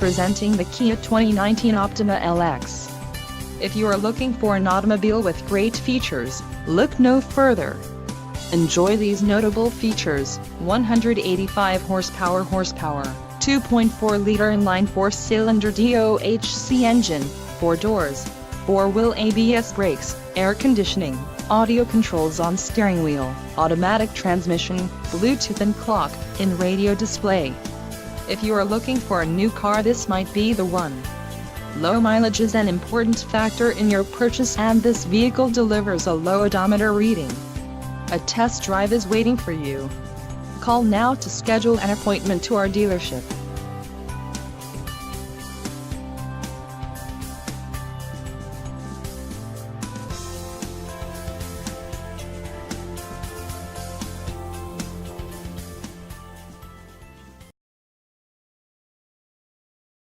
Presenting the Kia 2019 Optima LX. If you are looking for an automobile with great features, look no further. Enjoy these notable features: 185 horsepower, 2.4-liter inline 4-cylinder DOHC engine, 4 doors, 4-wheel ABS brakes, air conditioning, audio controls on steering wheel, automatic transmission, Bluetooth and clock-in radio display. If you are looking for a new car, this might be the one. Low mileage is an important factor in your purchase, and this vehicle delivers a low odometer reading. A test drive is waiting for you. Call now to schedule an appointment to our dealership.